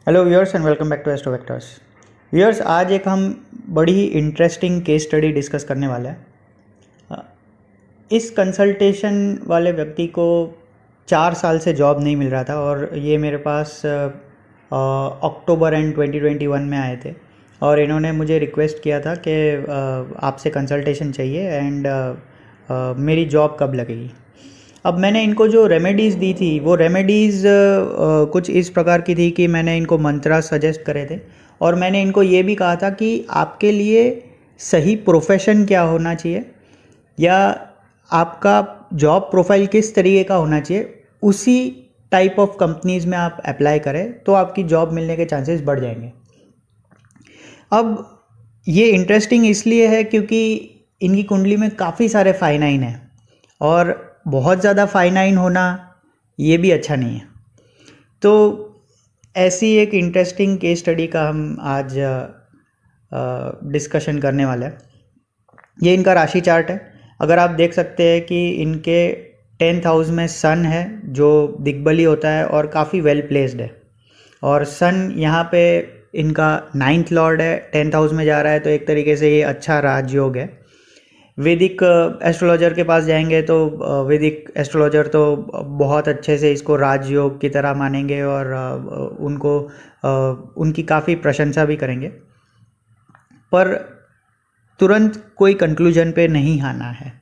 Hello viewers and welcome back to astro vectors. Viewers, आज एक हम बड़ी ही इंटरेस्टिंग केस स्टडी डिस्कस करने वाले हैं। इस कंसल्टेशन वाले व्यक्ति को 4 साल से जॉब नहीं मिल रहा था और ये मेरे पास अक्टूबर एंड 2021 में आए थे और इन्होंने मुझे रिक्वेस्ट किया था कि आपसे कंसल्टेशन चाहिए एंड मेरी जॉब कब लगेगी। अब मैंने इनको जो रेमेडीज़ दी थी वो रेमेडीज़ कुछ इस प्रकार की थी कि मैंने इनको मंत्रा सजेस्ट करे थे और मैंने इनको ये भी कहा था कि आपके लिए सही प्रोफेशन क्या होना चाहिए या आपका जॉब प्रोफाइल किस तरीके का होना चाहिए, उसी टाइप ऑफ कंपनीज़ में आप अप्लाई करें तो आपकी जॉब मिलने के चांसेस बढ़ जाएंगे। अब ये इंटरेस्टिंग इसलिए है क्योंकि इनकी कुंडली में काफ़ी सारे फाइनाइन हैं और बहुत ज़्यादा फाइनाइन होना ये भी अच्छा नहीं है। तो ऐसी एक इंटरेस्टिंग केस स्टडी का हम आज डिस्कशन करने वाले हैं। ये इनका राशि चार्ट है। अगर आप देख सकते हैं कि इनके 10th हाउस में सन है जो दिग्बली होता है और काफ़ी वेल प्लेस्ड है, और सन यहाँ पे इनका 9th लॉर्ड है, 10th हाउस में जा रहा है, तो एक तरीके से ये अच्छा राजयोग है। वैदिक एस्ट्रोलॉजर के पास जाएंगे तो वैदिक एस्ट्रोलॉजर तो बहुत अच्छे से इसको राजयोग की तरह मानेंगे और उनको उनकी काफ़ी प्रशंसा भी करेंगे, पर तुरंत कोई कंक्लूजन पे नहीं आना है।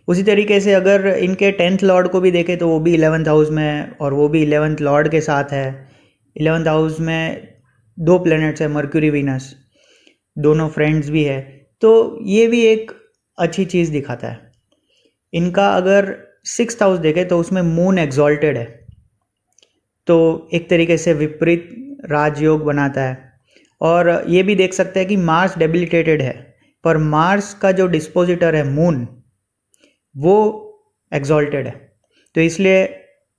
उसी तरीके से अगर इनके 10th लॉर्ड को भी देखें तो वो भी 11th हाउस में है और वो भी 11th लॉर्ड के साथ है। 11th हाउस में 2 प्लैनेट्स है, मर्क्यूरी वीनस, दोनों फ्रेंड्स भी है, तो ये भी एक अच्छी चीज़ दिखाता है। इनका अगर 6th हाउस देखें तो उसमें मून एग्जॉल्टेड है, तो एक तरीके से विपरीत राजयोग बनाता है। और ये भी देख सकते हैं कि मार्स डेबिलिटेटेड है, पर मार्स का जो डिस्पोजिटर है मून वो एग्जॉल्टेड है, तो इसलिए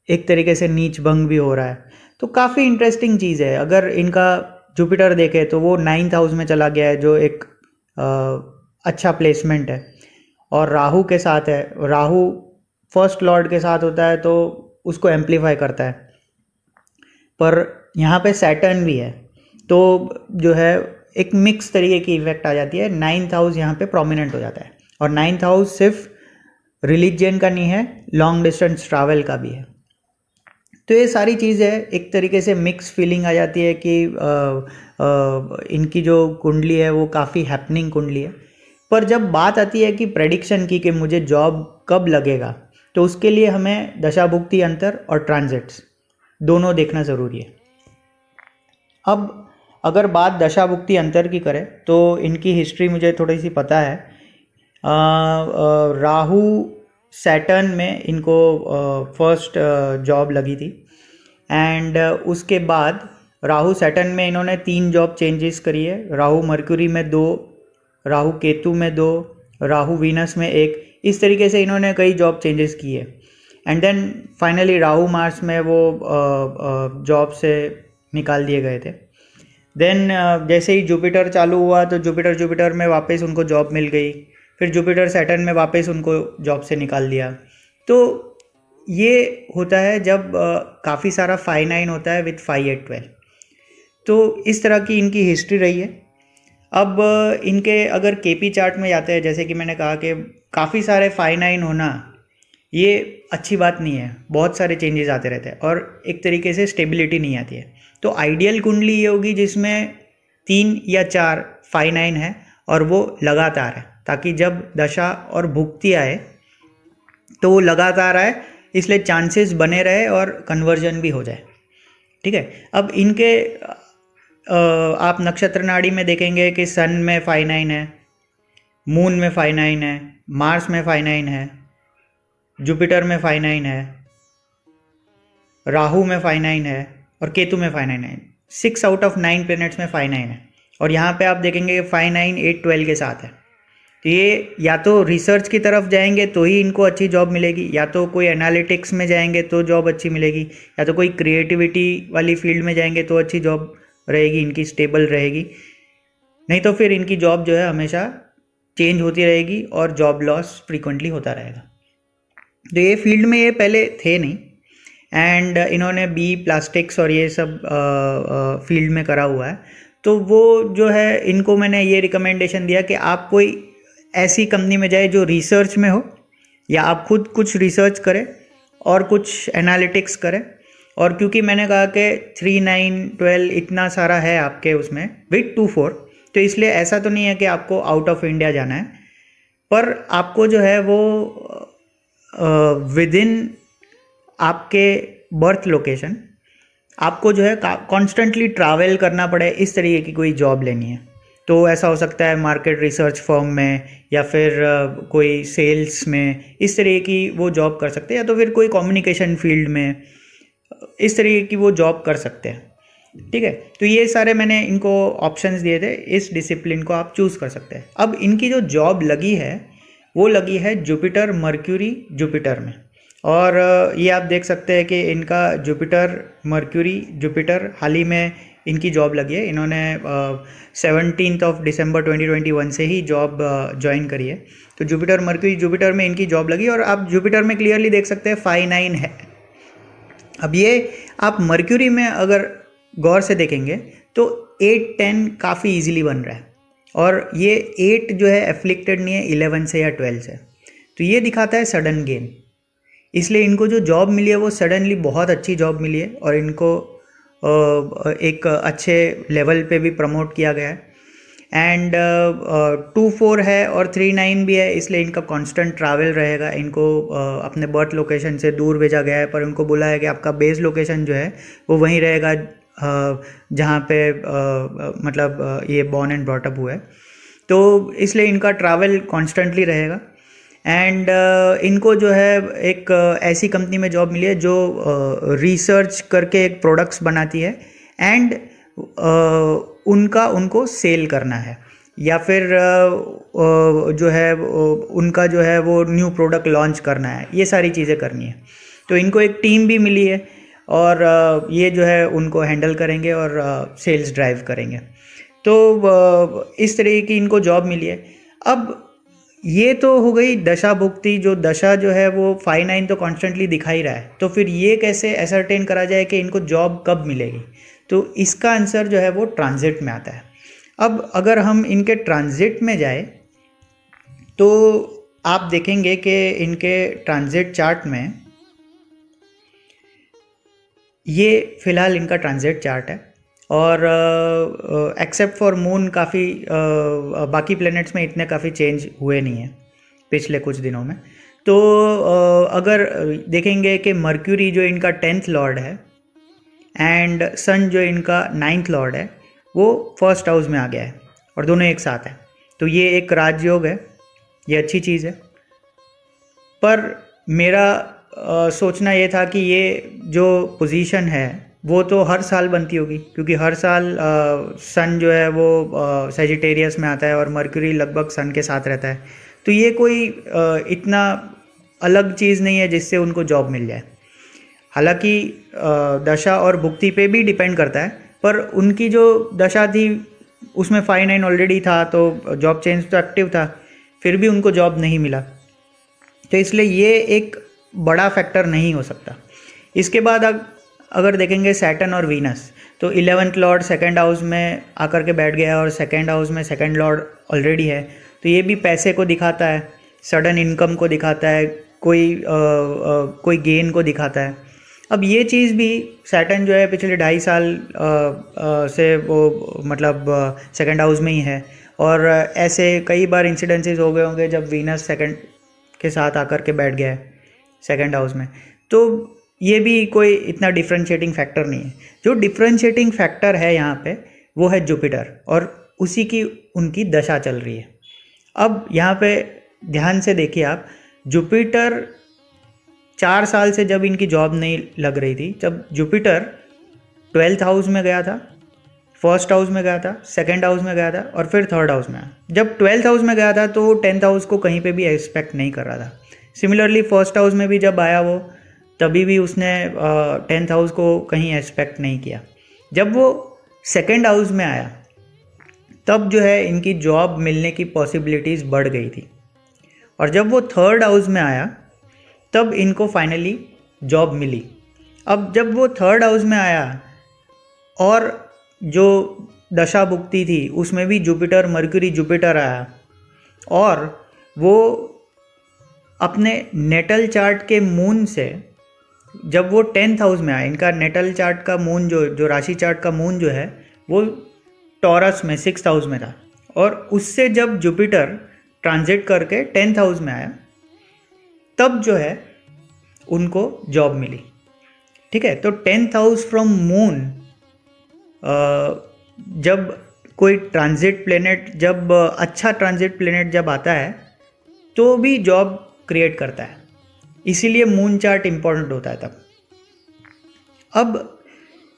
एक तरीके से नीच भंग भी हो रहा है। तो काफ़ी इंटरेस्टिंग चीज़ है। अगर इनका जुपिटर देखें तो वो 9th हाउस में चला गया है जो एक अच्छा प्लेसमेंट है, और राहु के साथ है। राहु फर्स्ट लॉर्ड के साथ होता है तो उसको एम्पलीफाई करता है, पर यहाँ पे सैटर्न भी है, तो जो है एक मिक्स तरीके की इफेक्ट आ जाती है। 9th हाउस यहाँ पे प्रोमिनेंट हो जाता है, और 9th हाउस सिर्फ रिलीजन का नहीं है, लॉन्ग डिस्टेंस ट्रैवल का भी है। तो ये सारी चीज़ है, एक तरीके से मिक्स फीलिंग आ जाती है कि इनकी जो कुंडली है वो काफ़ी हैपनिंग कुंडली है। पर जब बात आती है कि प्रेडिक्शन की कि मुझे जॉब कब लगेगा, तो उसके लिए हमें दशाभुक्ति अंतर और ट्रांजिट्स दोनों देखना ज़रूरी है। अब अगर बात दशाभुक्ति अंतर की करें तो इनकी हिस्ट्री मुझे थोड़ी सी पता है। राहु सैटर्न में इनको फर्स्ट जॉब लगी थी, एंड उसके बाद राहु सैटर्न में इन्होंने 3 जॉब चेंजेस करी है। राहु मर्क्यूरी में 2, राहु केतु में 2, राहु वीनस में 1, इस तरीके से इन्होंने कई जॉब चेंजेस किए। And then finally Rahu Mars में वो जॉब से निकाल दिए गए थे। देन जैसे ही जुपिटर चालू हुआ तो जुपिटर में वापस उनको जॉब मिल गई, फिर जुपिटर सैटर्न में वापस उनको जॉब से निकाल दिया। तो ये होता है जब काफ़ी सारा 5-9 होता है विथ 5-8-12। तो इस तरह की इनकी हिस्ट्री रही है। अब इनके अगर केपी चार्ट में जाते हैं, जैसे कि मैंने कहा कि काफ़ी सारे 5-9 होना ये अच्छी बात नहीं है, बहुत सारे चेंजेस आते रहते हैं और एक तरीके से स्टेबिलिटी नहीं आती है। तो आइडियल कुंडली ये होगी जिसमें 3 या 4 5-9 है और वो लगातार है, ताकि जब दशा और भुक्ति आए तो वो लगातार आए, इसलिए चांसेस बने रहे और कन्वर्जन भी हो जाए। ठीक है। अब इनके आप नक्षत्र नाड़ी में देखेंगे कि सन में 5-9 है, मून में 5-9 है, मार्स में 5-9 है, जुपिटर में 5-9 है, राहु में 5-9 है और केतु में 5-9 है। 6 आउट ऑफ 9 प्लैनेट्स में 5-9 है, और यहाँ पे आप देखेंगे 5-9-8-12 के साथ है। तो ये या तो रिसर्च की तरफ जाएंगे तो ही इनको अच्छी जॉब मिलेगी, या तो कोई एनालिटिक्स में जाएंगे तो जॉब अच्छी मिलेगी, या तो कोई क्रिएटिविटी वाली फील्ड में जाएंगे तो अच्छी जॉब रहेगी, इनकी स्टेबल रहेगी। नहीं तो फिर इनकी जॉब जो है हमेशा चेंज होती रहेगी और जॉब लॉस फ्रीक्वेंटली होता रहेगा। तो ये फील्ड में ये पहले थे नहीं, एंड इन्होंने बी प्लास्टिक्स और ये सब फील्ड में करा हुआ है। तो वो जो है इनको मैंने ये रिकमेंडेशन दिया कि आप कोई ऐसी कंपनी में जाए जो रिसर्च में हो, या आप खुद कुछ रिसर्च करें और कुछ एनालिटिक्स करें। और क्योंकि मैंने कहा कि 3, 9, 12 इतना सारा है आपके उसमें विथ 2-4, तो इसलिए ऐसा तो नहीं है कि आपको आउट ऑफ इंडिया जाना है, पर आपको जो है वो विद इन आपके बर्थ लोकेशन आपको जो है कॉन्स्टेंटली ट्रैवल करना पड़े, इस तरीके की कोई जॉब लेनी है। तो ऐसा हो सकता है मार्केट रिसर्च फर्म में, या फिर कोई सेल्स में, इस तरीके की वो जॉब कर सकते हैं, या तो फिर कोई कम्युनिकेशन फील्ड में, इस तरीके की वो जॉब कर सकते हैं। ठीक है, तो ये सारे मैंने इनको ऑप्शंस दिए थे, इस डिसिप्लिन को आप चूज़ कर सकते हैं। अब इनकी जो जॉब लगी है वो लगी है जुपिटर मर्क्यूरी जुपिटर में। और ये आप देख सकते हैं कि इनका जुपिटर मर्क्यूरी जुपिटर हाल ही में इनकी जॉब लगी है। इन्होंने 17 दिसंबर 2021 से ही जॉब ज्वाइन करी है। तो जुपिटर मर्क्यूरी जुपिटर में इनकी जॉब लगी, और आप जुपिटर में क्लियरली देख सकते हैं 5-9 है। अब ये आप मर्क्यूरी में अगर गौर से देखेंगे तो 8-10 काफ़ी इजीली बन रहा है, और ये 8 जो है एफ्लिक्टेड नहीं है 11 से या 12 से। तो ये दिखाता है सडन गेन, इसलिए इनको जो जॉब मिली है वो सडनली बहुत अच्छी जॉब मिली है, और इनको एक अच्छे लेवल पे भी प्रमोट किया गया है। एंड 2-4 है और 3-9 भी है, इसलिए इनका कांस्टेंट ट्रैवल रहेगा। इनको अपने बर्थ लोकेशन से दूर भेजा गया है, पर उनको बोला है कि आपका बेस लोकेशन जो है वो वहीं रहेगा जहाँ पे मतलब ये बॉर्न एंड ब्रॉट अप हुआ है। तो इसलिए इनका ट्रैवल कॉन्स्टेंटली रहेगा। एंड इनको जो है एक ऐसी कंपनी में जॉब मिली है जो रिसर्च करके एक प्रोडक्ट्स बनाती है, एंड उनको सेल करना है, या फिर जो है उनका जो है वो न्यू प्रोडक्ट लॉन्च करना है, ये सारी चीज़ें करनी है। तो इनको एक टीम भी मिली है, और ये जो है उनको हैंडल करेंगे और सेल्स ड्राइव करेंगे। तो इस तरीके की इनको जॉब मिली है। अब ये तो हो गई दशा भुक्ति, जो दशा जो है वो 5-9 तो कॉन्स्टेंटली दिखा ही रहा है। तो फिर ये कैसे एसरटेन करा जाए कि इनको जॉब कब मिलेगी? तो इसका आंसर जो है वो ट्रांजिट में आता है। अब अगर हम इनके ट्रांजिट में जाए तो आप देखेंगे कि इनके ट्रांजिट चार्ट में ये फिलहाल इनका ट्रांजिट चार्ट है, और एक्सेप्ट फॉर मून काफ़ी बाकी प्लैनेट्स में इतने काफ़ी चेंज हुए नहीं हैं पिछले कुछ दिनों में। तो अगर देखेंगे कि मर्क्यूरी जो इनका 10th लॉर्ड है एंड सन जो इनका 9th लॉर्ड है वो फर्स्ट हाउस में आ गया है, और दोनों एक साथ है। तो ये एक राजयोग है, ये अच्छी चीज़ है। पर मेरा सोचना ये था कि ये जो पोजीशन है वो तो हर साल बनती होगी, क्योंकि हर साल सन जो है वो सैजिटेरियस में आता है और मर्क्यूरी लगभग सन के साथ रहता है। तो ये कोई इतना अलग चीज़ नहीं है जिससे उनको जॉब मिल जाए। हालांकि दशा और भुक्ति पे भी डिपेंड करता है, पर उनकी जो दशा थी उसमें 5-9 ऑलरेडी था, तो जॉब चेंज तो एक्टिव था, फिर भी उनको जॉब नहीं मिला। तो इसलिए ये एक बड़ा फैक्टर नहीं हो सकता। इसके बाद अगर देखेंगे सैटर्न और वीनस, तो 11th लॉर्ड सेकंड हाउस में आकर के बैठ गया, और सेकंड हाउस में सेकंड लॉर्ड ऑलरेडी है। तो ये भी पैसे को दिखाता है, सडन इनकम को दिखाता है, कोई गेन को दिखाता है। अब ये चीज़ भी सैटर्न जो है पिछले 2.5 साल से वो मतलब सेकंड हाउस में ही है, और ऐसे कई बार इंसिडेंसेस हो गए होंगे जब वीनस सेकंड के साथ आकर के बैठ गया है सेकंड हाउस में। तो ये भी कोई इतना डिफ्रेंशिएटिंग फैक्टर नहीं है। जो डिफ्रेंशिएटिंग फैक्टर है यहाँ पे वो है जुपिटर, और उसी की उनकी दशा चल रही है। अब यहाँ पे ध्यान से देखिए आप, जुपिटर 4 साल से जब इनकी जॉब नहीं लग रही थी, जब जुपिटर 12th हाउस में गया था, फर्स्ट हाउस में गया था, सेकंड हाउस में गया था, और फिर थर्ड हाउस में आया। जब 12th हाउस में गया था तो वो 10th हाउस को कहीं पे भी एक्सपेक्ट नहीं कर रहा था। सिमिलरली फर्स्ट हाउस में भी जब आया वो, तभी भी उसने 10th हाउस को कहीं एक्सपेक्ट नहीं किया। जब वो सेकंड हाउस में आया तब जो है इनकी जॉब मिलने की पॉसिबिलिटीज़ बढ़ गई थी, और जब वो थर्ड हाउस में आया तब इनको फाइनली जॉब मिली। अब जब वो थर्ड हाउस में आया और जो दशा भुगती थी उसमें भी जुपिटर मर्क्यूरी जुपिटर आया और वो अपने नेटल चार्ट के मून से जब वो 10th हाउस में आया, इनका नेटल चार्ट का मून जो राशि चार्ट का मून जो है वो टॉरस में 6th हाउस में था और उससे जब जुपिटर ट्रांजिट करके 10th हाउस में आया तब जो है उनको जॉब मिली। ठीक है, तो 10th हाउस फ्रॉम मून, जब कोई ट्रांजिट प्लेनेट, जब अच्छा ट्रांजिट प्लेनेट जब आता है तो भी जॉब क्रिएट करता है, इसीलिए मून चार्ट इंपॉर्टेंट होता है तब। अब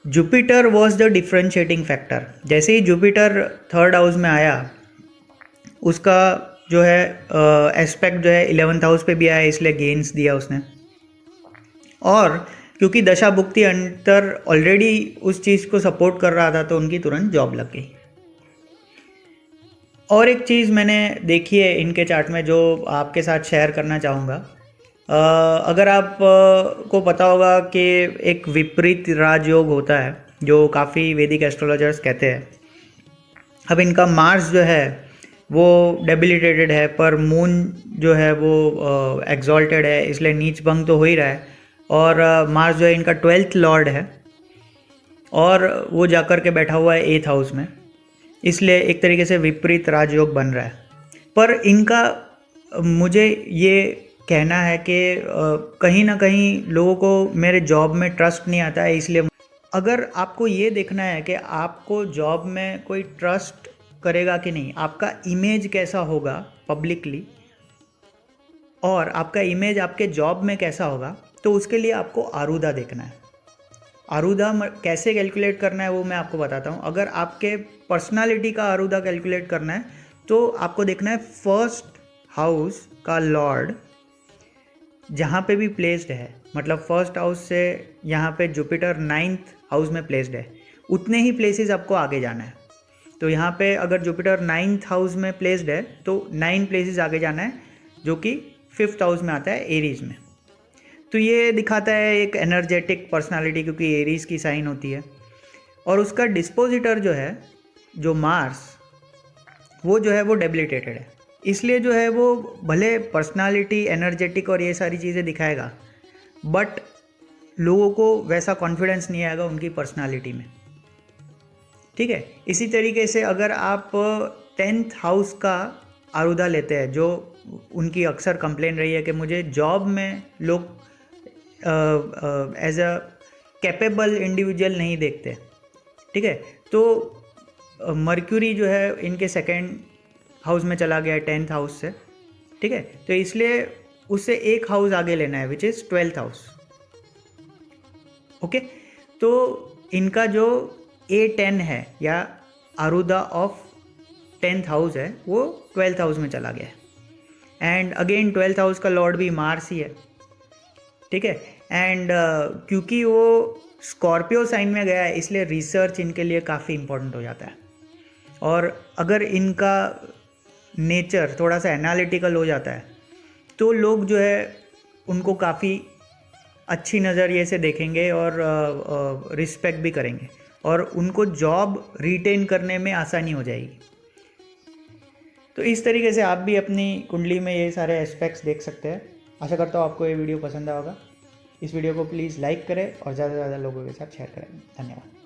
Jupiter was the differentiating factor. जैसे ही जुपिटर थर्ड हाउस में आया उसका जो है एस्पेक्ट जो है 11th हाउस पे भी आया, इसलिए गेन्स दिया उसने। और क्योंकि दशा भुक्ति अंतर ऑलरेडी उस चीज़ को सपोर्ट कर रहा था तो उनकी तुरंत जॉब लग गई। और एक चीज़ मैंने देखी है इनके चार्ट में जो आपके साथ शेयर करना चाहूँगा। अगर आप को पता होगा कि एक विपरीत राजयोग होता है जो काफ़ी वैदिक एस्ट्रोलॉजर्स कहते हैं। अब इनका मार्स जो है वो डेबिलिटेटेड है पर मून जो है वो एग्जॉल्टेड है, इसलिए नीच भंग तो हो ही रहा है। और मार्स जो है इनका 12th लॉर्ड है और वो जाकर के बैठा हुआ है 8th हाउस में, इसलिए एक तरीके से विपरीत राजयोग बन रहा है। पर इनका मुझे ये कहना है कि कहीं ना कहीं लोगों को मेरे जॉब में ट्रस्ट नहीं आता है, इसलिए अगर आपको ये देखना है कि आपको जॉब में कोई ट्रस्ट करेगा कि नहीं, आपका इमेज कैसा होगा पब्लिकली और आपका इमेज आपके जॉब में कैसा होगा, तो उसके लिए आपको आरूदा देखना है। आरूदा कैसे कैलकुलेट करना है वो मैं आपको बताता हूँ। अगर आपके पर्सनालिटी का आरूदा कैलकुलेट करना है तो आपको देखना है फर्स्ट हाउस का लॉर्ड जहाँ पे भी प्लेस्ड है, मतलब फर्स्ट हाउस से यहाँ पे जुपिटर 9th हाउस में प्लेस्ड है, उतने ही प्लेसेस आपको आगे जाना है। तो यहाँ पे अगर जुपिटर 9th हाउस में प्लेस्ड है तो 9 प्लेसेस आगे जाना है, जो कि 5th हाउस में आता है एरीज में। तो ये दिखाता है एक एनर्जेटिक पर्सनालिटी, क्योंकि एरीज की साइन होती है। और उसका डिस्पोजिटर जो है, जो मार्स, वो जो है वो डेबिलिटेटेड है, इसलिए जो है वो भले पर्सनालिटी एनर्जेटिक और ये सारी चीज़ें दिखाएगा, बट लोगों को वैसा कॉन्फिडेंस नहीं आएगा उनकी पर्सनालिटी में। ठीक है, इसी तरीके से अगर आप 10th हाउस का आरूदा लेते हैं, जो उनकी अक्सर कंप्लेन रही है कि मुझे जॉब में लोग एज अ कैपेबल इंडिविजुअल नहीं देखते। ठीक है, तो मर्क्यूरी जो है इनके 2nd हाउस में चला गया है 10th हाउस से। ठीक है, तो इसलिए उससे एक हाउस आगे लेना है, which is 12th house. Okay, तो इनका जो A10 है या आरूदा ऑफ 10th हाउस है वो 12th हाउस में चला गया है। एंड अगेन 12th हाउस का लॉर्ड भी मार्स ही है। ठीक है, एंड क्योंकि वो स्कॉर्पियो साइन में गया है इसलिए रिसर्च इनके लिए काफ़ी इम्पोर्टेंट हो जाता है। और अगर इनका नेचर थोड़ा सा एनालिटिकल हो जाता है तो लोग जो है उनको काफ़ी अच्छी नज़रिए से देखेंगे और रिस्पेक्ट भी करेंगे और उनको जॉब रिटेन करने में आसानी हो जाएगी। तो इस तरीके से आप भी अपनी कुंडली में ये सारे एस्पेक्ट्स देख सकते हैं। आशा करता हूँ आपको ये वीडियो पसंद आएगा। इस वीडियो को प्लीज़ लाइक करें और ज़्यादा से ज़्यादा लोगों के साथ शेयर करें। धन्यवाद।